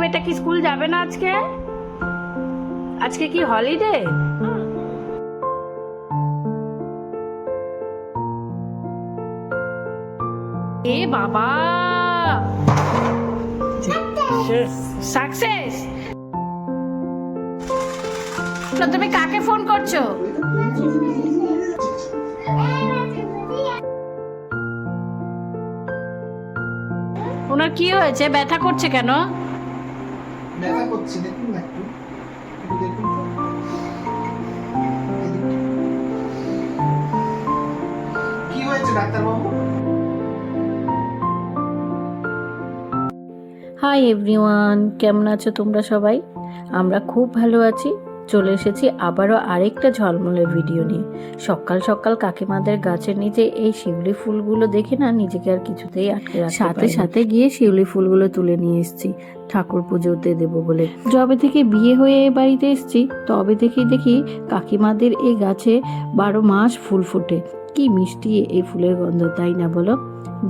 বেটা কি স্কুল যাবে না আজকে? আজকে কি হলিডে? এ বাবা, সাকসেস। তুমি কাকে ফোন করছো? ওনার কি হয়েছে? ব্যথা করছে কেন? ব্যথা করছে, দেখুন না একটু দেখুন তো। কি হয়েছে ডাক্তারবাবু? হাই এভরিওয়ান, কেমন আছো তোমরা সবাই? আমরা খুব ভালো আছি। চলে এসেছি আবারও আরেকটা ঝলমলের ভিডিও নিয়ে। সকাল সকাল কাকিমাদের গাছের নিচে এই শিউলি ফুলগুলো দেখে না নিজেকে আর কিছুতেই আটকে রাখতে পারিনি। সাথে সাথে গিয়ে শিউলি ফুলগুলো তুলে নিয়ে এসেছি ঠাকুর পুজোতে দেবো বলে। যবে থেকে বিয়ে হয়ে এ বাড়িতে এসেছি তবে থেকেই দেখি কাকিমাদের এই গাছে 12 মাস ফুল ফোটে। কি মিষ্টি এই ফুলের গন্ধ, তাই না বলো?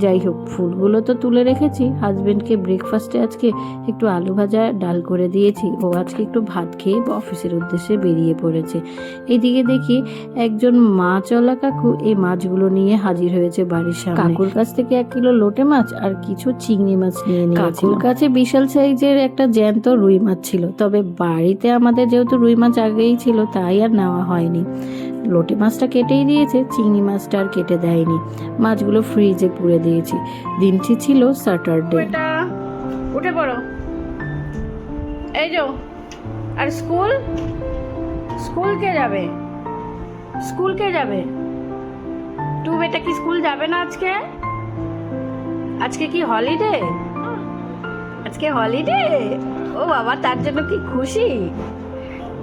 যাই হোক, ফুলগুলো তো তুলে রেখেছি। হাজবেন্ডকে ব্রেকফাস্টে আজকে একটু আলু ভাজা ডাল করে দিয়েছি। ও আজকে একটু ভাত খেয়ে অফিসের উদ্দেশ্যে বেরিয়ে পড়েছে। এদিকে দেখি একজন মাছওয়ালা কাকু এই মাছগুলো নিয়ে হাজির হয়েছে বাড়ির সামনে। কাকুর কাছ থেকে 1 কিলো লোটে মাছ আর কিছু চিংড়ি মাছ নিয়ে নিয়েছি। কাকুর কাছে বিশাল সাইজের একটা জ্যান্ত রুই মাছ ছিল, তবে বাড়িতে আমাদের যেহেতু রুই মাছ আগেই ছিল তাই আর নেওয়া হয়নি। লোটে মাছটা কেটেই দিয়েছে, চিংড়ি মাছটা আর কেটে দেয়নি। মাছগুলো ফ্রিজে পুরে দিয়েছি। দিনটি ছিল স্যাটারডে। উঠে পড়ো। এই যো। আর স্কুল স্কুল কে যাবে? স্কুল কে যাবে? টু বেটা কি স্কুল যাবে না আজকে? আজকে কি হলিডে? আজকে হলিডে? ও বাবা, তার জন্য কি খুশি।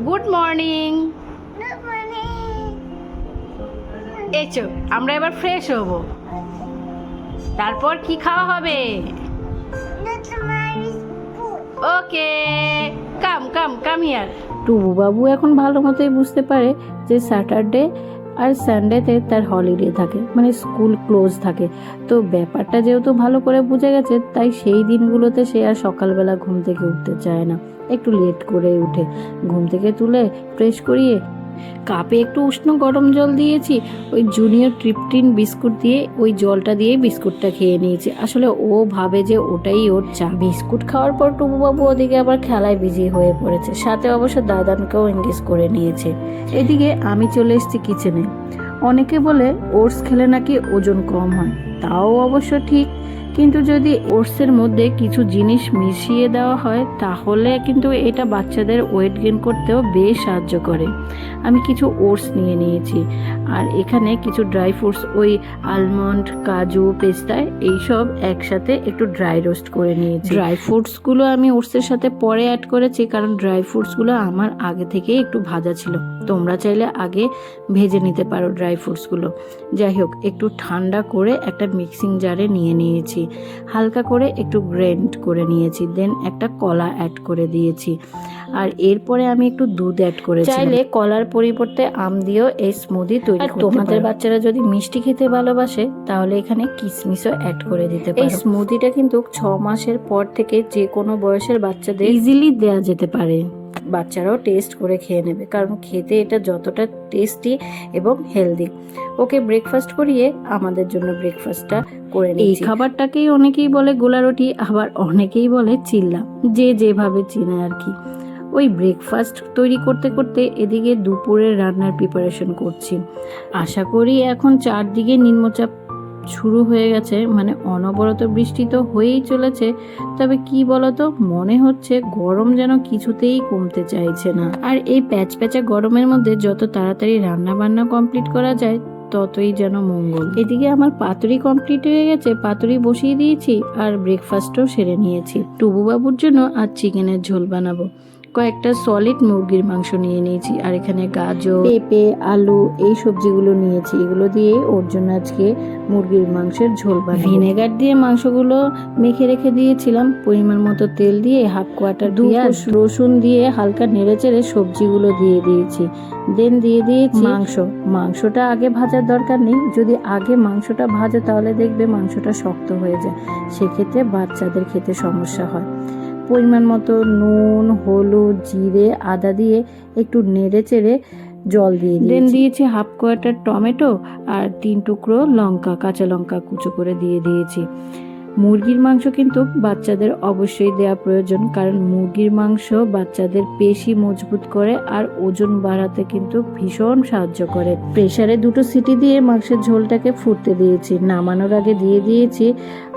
Good morning. এই চো, আমরা এবার ফ্রেশ হব। তারপর কি খাওয়া হবে? ওকে, কাম কাম কাম হিয়ার। টুবু বাবু এখন ভালো মতোই বুঝতে পারে যে স্যাটারডে আর সানডেতে তার হলিডে থাকে, মানে স্কুল ক্লোজ থাকে। তো ব্যাপারটা যেহেতু ভালো করে বুঝে গেছে, তাই সেই দিনগুলোতে সে আর সকালবেলা ঘুম থেকে উঠতে চায় না। একটু লেট করে উঠে ঘুম থেকে তুলে ফ্রেশ করিয়ে কাপে একটু উষ্ণ গরম জল দিয়েছি। ওই জুনিয়র ট্রিপটিন বিস্কুট দিয়ে ওই জলটা দিয়ে বিস্কুটটা খেয়ে নিয়েছি। আসলে ও ভাবে যে ওটাই ওর চা। বিস্কুট খাওয়ার পর টুবুবাবু ওদিকে আবার খেলায় বিজি হয়ে পড়েছে। সাথে অবশ্য দাদানকেও এঙ্গেজ করে নিয়েছে। এদিকে আমি চলে এসেছি কিচেনে। অনেকে বলে ওটস খেলে নাকি ওজন কম হয়, তাও অবশ্য ঠিক, কিন্তু যদি ওটসের মধ্যে কিছু জিনিস মিশিয়ে দেওয়া হয় তাহলে কিন্তু এটা বাচ্চাদের ওয়েট গেইন করতেও বেশ সাহায্য করে। আমি কিছু ওটস নিয়ে নিয়েছি আর এখানে কিছু ড্রাই ফ্রুটস, ওই আলমন্ড, কাজু, পেস্তা এইসব একসাথে একটু ড্রাই রোস্ট করে নিয়েছি। ড্রাই ফ্রুটসগুলো আমি ওটসের সাথে পরে অ্যাড করেছি, কারণ ড্রাই ফ্রুটসগুলো আমার আগে থেকে একটু ভাজা ছিল। তোমরা চাইলে আগে ভেজে নিতে পারো ড্রাই ফ্রুটসগুলো। যাই হোক, একটু ঠান্ডা করে একটা মিক্সিং জারে নিয়ে নিয়েছি। হালকা করে একটু গ্রেন্ড করে নিয়েছি। দেন একটা কলা অ্যাড করে দিয়েছি। আর এরপরে আমি একটু দুধ অ্যাড করেছি। চাইলে কলার পরিবর্তে আম দিয়েও এই স্মুদি তৈরি করতে পারো। তোমাদের বাচ্চারা যদি মিষ্টি খেতে ভালোবাসে তাহলে এখানে কিশমিশও অ্যাড করে দিতে পারো। এই স্মুদিটা কিন্তু 6 মাসের পর থেকে যে কোনো বয়সের বাচ্চাদের ইজিলি দেওয়া যেতে পারে। বাচ্চারাও টেস্ট করে খেয়ে নেবে, কারণ খেতে এটা যতটা টেস্টি এবং হেলদি। ওকে ব্রেকফাস্ট করিয়ে আমাদের জন্য ব্রেকফাস্টটা করে নিই। এই খাবারটাকেই অনেকেই বলে গোলা রুটি, আবার অনেকেই বলে চিল্লা, যে যেভাবে চিনে আর কি। ওই ব্রেকফাস্ট তৈরি করতে করতে এদিকে দুপুরের রান্নার প্রিপারেশন করছি। আশা করি এখন চারদিকে নিম্নচাপ শুরু হয়ে গেছে, মানে অনবরত বৃষ্টি তো হয়েই চলেছে। তবে কি বলতো, মনে হচ্ছে গরম যেন কিছুতেই কমতে চাইছে না। আর এই প্যাচপ্যাচা গরমের মধ্যে যত তাড়াতাড়ি রান্না বান্না কমপ্লিট করা যায় ততই যেন মঙ্গল। এদিকে আমার পাতুরি কমপ্লিট হয়ে গেছে, পাতুরি বসিয়ে দিয়েছি আর ব্রেকফাস্টও সেরে নিয়েছি। টুবু বাবুর জন্য আজ চিকেনের ঝোল বানাবো। কয়েকটা সলিড মুরগির মাংস নিয়ে নিয়েছি আর এখানে গাজর, পেঁপে, আলু এই সবজিগুলো নিয়েছি। এগুলো দিয়ে ওর জন্য আজকে মুরগির মাংসের ঝোল বানাবো। ভিনেগার দিয়ে মাংসগুলো মেখে রেখে দিয়েছিলাম। পরিমাণ মতো তেল দিয়ে হাফ কোয়াটার পেঁয়াজ, রসুন দিয়ে হালকা নেড়েচেড়ে সবজিগুলো দিয়ে দিয়েছি। দেন দিয়ে দিয়েছি মাংসটা আগে ভাজার দরকার নেই। যদি আগে মাংসটা ভাজো তাহলে দেখবে মাংসটা শক্ত হয়ে যায়, সেক্ষেত্রে বাচ্চাদের খেতে সমস্যা হয়। পরিমাণ মতো নুন, হলুদ, জিরে, আদা দিয়ে একটু নেড়ে চেড়ে জল দিয়ে দেন দিয়েছি হাফ কোয়ার্টার টমেটো আর 3 টুকরো লঙ্কা, কাঁচা লঙ্কা কুচো করে দিয়ে দিয়েছি। মুরগির মাংস কিন্তু বাচ্চাদের অবশ্যই দেওয়া প্রয়োজন, কারণ মুরগির মাংস বাচ্চাদের পেশি মজবুত করে আর ওজন বাড়াতে কিন্তু ভীষণ সাহায্য করে। প্রেসারে 2টো সিটি দিয়ে মাংসের ঝোলটাকে ফুটতে দিয়েছি। নামানোর আগে দিয়ে দিয়েছি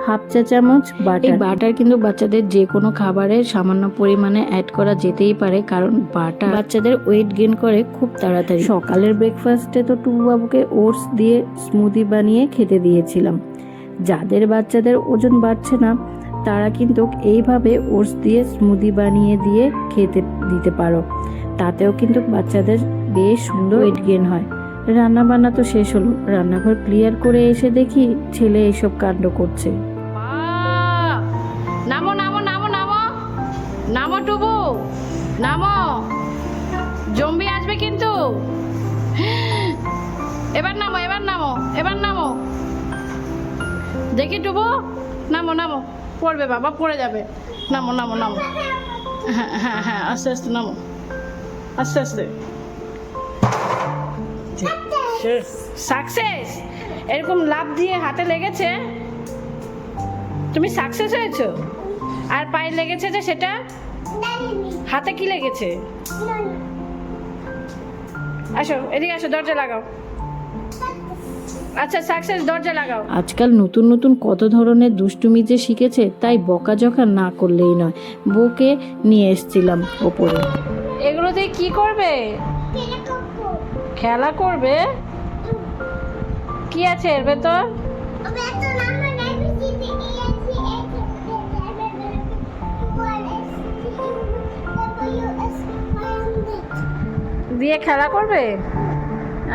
হাফ চা চামচ বাটার। এই বাটার কিন্তু বাচ্চাদের যে কোনো খাবারে সামান্য পরিমাণে অ্যাড করা যেতেই পারে, কারণ বাটার বাচ্চাদের ওয়েট গেইন করে খুব তাড়াতাড়ি। সকালের ব্রেকফাস্টে তো টুবু বাবুকে ওটস দিয়ে স্মুদি বানিয়ে খেতে দিয়েছিলাম। যাদের বাচ্চাদের ওজন বাড়ছে না তারা কিন্তু এইভাবে ওটস দিয়ে স্মুদি বানিয়ে দিয়ে খেতে দিতে পারো, তাতেও কিন্তু বাচ্চাদের বেশ সুন্দর ওয়েট গেইন হয়। রান্না বান্না তো শেষ হলো, রান্নাঘর ক্লিয়ার করে এসে দেখি ছেলে এইসব কাণ্ড করছে। নামো নামো নামো নামো নামো টুবু, নামো, জম্বি আসবে কিন্তু। এবার নামো, এবার নামো, এবার নামো, দেখি টুবু, নামো নামো, পড়বে বাবা, পড়ে যাবে। নামো নামো নামো, হ্যাঁ হ্যাঁ হ্যাঁ, আস্তে আস্তে নামো, আস্তে আস্তে। সাকসেস, এরকম লাফ দিয়ে হাতে লেগেছে, তুমি সাকসেস হয়েছো। আর পায়ে লেগেছে যে সেটা, হাতে কি লেগেছে? আসো এদিকে আসো, দরজা লাগাও। আচ্ছা সাকসেস, দরজা লাগাও। আজকাল নতুন নতুন কত ধরনের দুষ্টুমি যে শিখেছে, তাই বকাঝকা না করলেই নয়। বউকে নিয়ে এসেছিলাম ওপরে। এগুলো দিয়ে কি করবে? খেলা করবে। কি আছে এর ভেতর? দিয়ে খেলা করবে।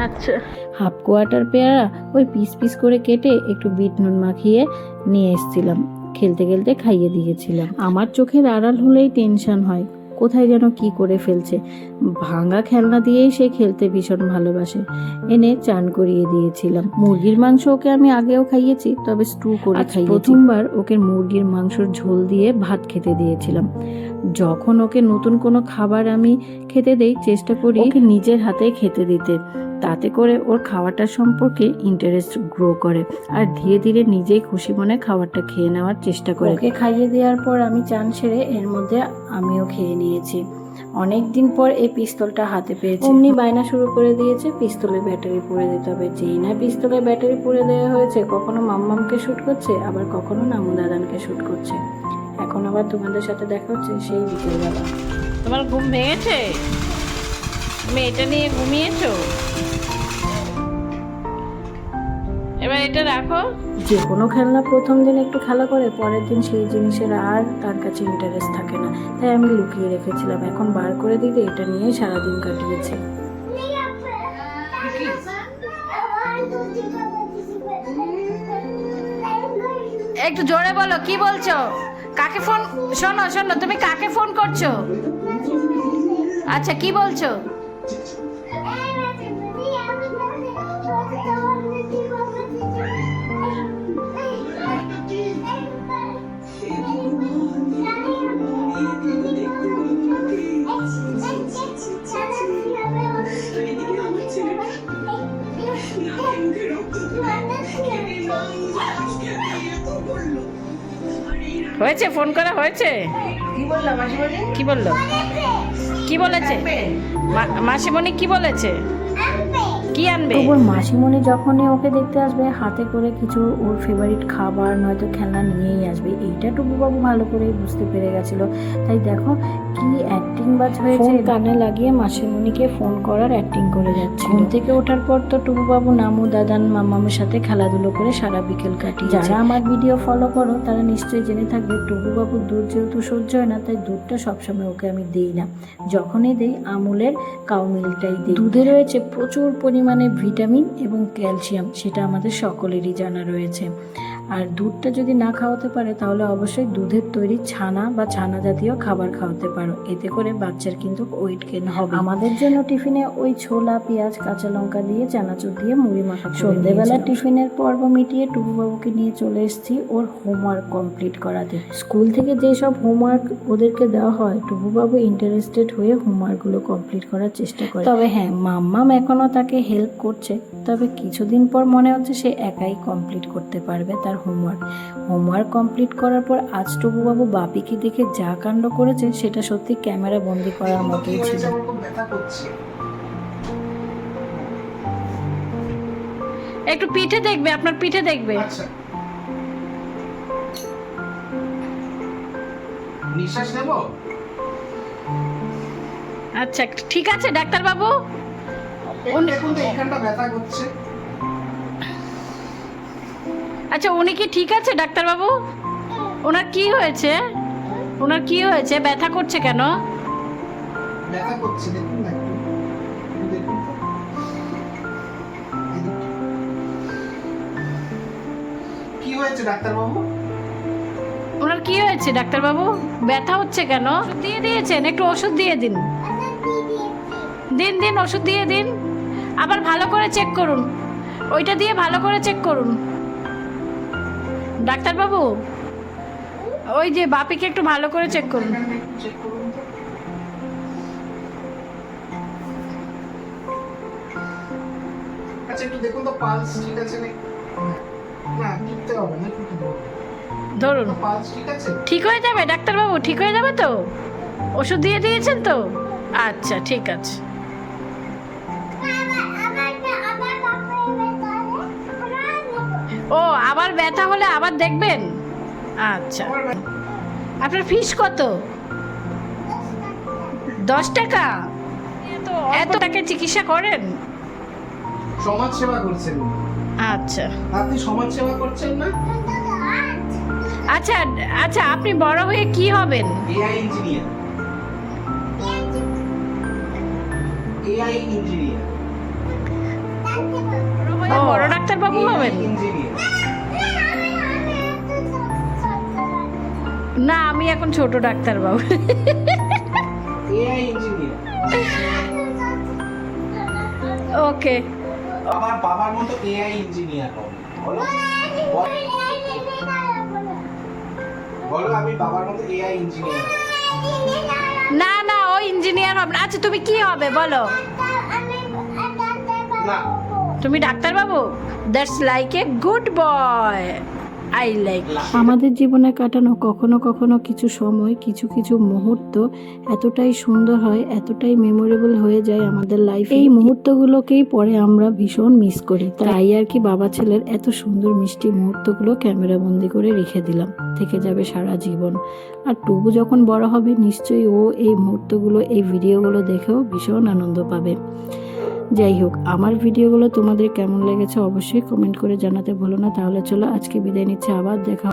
আচ্ছা, হাফ কোয়ার্টার পেয়ারা ওই পিস পিস করে কেটে একটু বিট নুন মাখিয়ে নিয়ে এসেছিলাম। খেলতে খেলতে খাইয়ে দিয়েছিলাম। আমার চোখের আড়াল হলেই টেনশন হয়, কোথায় যেন কি করে ফেলছে। ভাঙা খেলনা দিয়েই সে খেলতে ভীষণ ভালোবাসে। এনে চান করিয়ে দিয়েছিলাম। মুরগির মাংস ওকে আমি আগেও খাইয়েছি, তবে স্টু করে খাইয়েছি। প্রথমবার ওকে মুরগির মাংসর ঝোল দিয়ে ভাত খেতে দিয়েছিলাম। যখন ওকে নতুন কোনো খাবার আমি খেতে দেই, চেষ্টা করি ওকে নিজের হাতে খেতে দিতে। তাতে করে ওর খাওয়াটার সম্পর্কে ইন্টারেস্ট গ্রো করে আর ধীরে ধীরে নিজেই খুশি মনে খাবারটা খেয়ে নেওয়ার চেষ্টা করে। ওকে খাইয়ে দেওয়ার পর আমি চান সেরে এর মধ্যে আমিও খেয়ে নিয়েছি। অনেক দিন পর এই পিস্তলটা হাতে পেয়েছি। অমনি বায়না শুরু করে দিয়েছে পিস্তলের ব্যাটারি পুড়ে দিতে হবে। যেই না পিস্তলের ব্যাটারি পুড়ে দেওয়া হয়েছে, কখনো মাম্মামকে শ্যুট করছে, আবার কখনো নামু দাদানকে শ্যুট করছে। এখন আবার তোমাদের সাথে দেখা হচ্ছে সেই বিকেলবেলা। তোমার ঘুম ভেঙেছে? তুমি এটা নিয়ে ঘুমিয়েছো? এবার এটা রাখো। যে কোনো খেলনা প্রথম দিন একটু খেলা করে, পরের দিন সেই জিনিসের আর তার কাছে ইন্টারেস্ট থাকে না, তাই আমি লুকিয়ে রেখেছিলাম। এখন বার করে দিতে এটা নিয়ে সারাদিন কাটিয়েছে। একটু জোরে বলো, কি বলছো? কাকে ফোন? শোনো শোনো, তুমি কাকে ফোন করছো? আচ্ছা কি বলছো? হয়েছে, ফোন করা হয়েছে? কি বললাম মাসিমণি? কি বললো? কি বলেছে মাসিমণি? কি বলেছে? কি আনবে? ওর মাসিমণি যখনই ওকে দেখতে আসবে, হাতে করে কিছু ওর ফেভারিট খাবার নয়তো খেলনা নিয়েই আসবে। এইটা টুকুবাবু ভালো করেই বুঝতে পেরে গেছিল। তাই দেখো কি অ্যাক্টিং বাজ হয়েছে, কানে লাগিয়ে মাসিমণিকে ফোন করার অ্যাক্টিং করে যাচ্ছে। ঘুম থেকে ওঠার পর তো টুকুবাবু নামু দাদান মামামের সাথে খেলাধুলো করে সারা বিকেল কাটিয়ে। যারা আমার ভিডিও ফলো করো তারা নিশ্চয়ই জেনে থাকবে টুকুবাবুর দুধ যেহেতু সহ্য হয় না, তাই দুধটা সবসময় ওকে আমি দিই না। যখনই দিই আমুলের কাউ মিল্কটাই দিই। দুধে রয়েছে প্রচুর পরিমাণে ভিটামিন এবং ক্যালসিয়াম, সেটা আমাদের সকলেরই জানা রয়েছে। আর দুধটা যদি না খাওয়াতে পারে তাহলে অবশ্যই দুধের তৈরি ছানা বা ছানা জাতীয় খাবার খাওয়াতে পারো, এতে করে বাচ্চার কিন্তু ওয়েট গেইন হবে। আমাদের জন্য টিফিনে ওই ছোলা, পেঁয়াজ, কাঁচা লঙ্কা দিয়ে চানাচুর দিয়ে মুড়ি মাখা। সন্ধ্যেবেলা টিফিনের পর্ব মিটিয়ে টুকুবাবুকে নিয়ে চলে এসেছি ওর হোমওয়ার্ক কমপ্লিট করাতে। স্কুল থেকে যেসব হোমওয়ার্ক ওদেরকে দেওয়া হয় টুকুবাবু ইন্টারেস্টেড হয়ে হোমওয়ার্কগুলো কমপ্লিট করার চেষ্টা করে। তবে হ্যাঁ, মাম্মাম এখনও তাকে হেল্প করছে, তবে কিছুদিন পর মনে হচ্ছে সে একাই কমপ্লিট করতে পারবে তার হোমওয়ার্ক কমপ্লিট করার পর আজ টুকুবাবু বাপিকে দেখে যা কাণ্ড করেছে সেটা সত্যি ক্যামেরা বন্দি করার মতোই ছিল। আমার খুব ব্যথা করছে। একটু পিঠে দেখবে, আপনার পিঠে দেখবে। আচ্ছা, নিঃশ্বাস নেব। আচ্ছা ঠিক আছে ডাক্তারবাবু। দেখুন তো এখানটা ব্যথা করছে। আচ্ছা উনি কি ঠিক আছে ডাক্তারবাবু? ওনার কি হয়েছে? ওনার কি হয়েছে? ব্যথা করছে কেন? ব্যথা করছে, দেখুন না একটু, দেখুন তো। কি হয়েছে ডাক্তারবাবু? ওনার কি হয়েছে ডাক্তারবাবু? ব্যথা হচ্ছে কেন? ওষুধ দিয়ে দিয়েছেন? একটু ওষুধ দিয়ে দিন। দিন দিন, ওষুধ দিয়ে দিন। আবার ভালো করে চেক করুন, ওইটা দিয়ে ভালো করে চেক করুন ডাক্তারবাবু। ওই যে বাপিকে একটু ভালো করে চেক করুন। এখানটা একটু চেক করুন তো। আচ্ছা একটু দেখুন তো পালস ঠিক আছে নাকি। না টিপতে হবে না, একটু টিপতে হবে। ধরুন, পালস ঠিক আছে? ঠিক হয়ে যাবে ডাক্তারবাবু, ঠিক হয়ে যাবে তো? ওষুধ দিয়ে দিয়েছেন তো? আচ্ছা ঠিক আছে। ও আবার ব্যথা হলে আবার দেখবেন? আচ্ছা, আপনার ফিস কত? 10 টাকা? এত টাকা চিকিৎসা করেন? সমাজ সেবা করছেন। আচ্ছা আপনি সমাজ সেবা করছেন না? আচ্ছা আচ্ছা, আপনি বড় হয়ে কি হবেন? AI engineer. AI engineer. বড় ডাক্তারবাবু হবেন? ইঞ্জিনিয়ার। না, আমি এখন ছোট ডাক্তারবাবু। AI engineer. ওকে। আমার বাবার মতো এআই ইঞ্জিনিয়ার হবে। বলো বলো আমি বাবার মতো এআই ইঞ্জিনিয়ার। না না, ও ইঞ্জিনিয়ার হবে না। আচ্ছা তুমি কি হবে বলো? না, তুমি ডাক্তারবাবু? That's like a good boy, I like. আমাদের জীবনে কাটানো কখনো কখনো কিছু সময়, কিছু কিছু মুহূর্ত এতটাই সুন্দর হয়, এতটাই মেমোরেবল হয়ে যায় আমাদের লাইফে। এই মুহূর্তগুলোকেই পরে আমরা ভীষণ মিস করি। তাই আর কি বাবা ছেলের এত সুন্দর মিষ্টি মুহূর্তগুলো ক্যামেরা বন্দি করে রেখে দিলাম, থেকে যাবে সারা জীবন। আর টুবু যখন বড় হবে নিশ্চয়ই ও এই মুহূর্তগুলো, এই ভিডিওগুলো দেখেও ভীষণ আনন্দ পাবে। যাই হোক, আমার ভিডিওগুলো তোমাদের কেমন লেগেছে অবশ্যই কমেন্ট করে জানাতে ভুলো না। তাহলে চলো আজকে বিদায় নিচ্ছে, আবার দেখা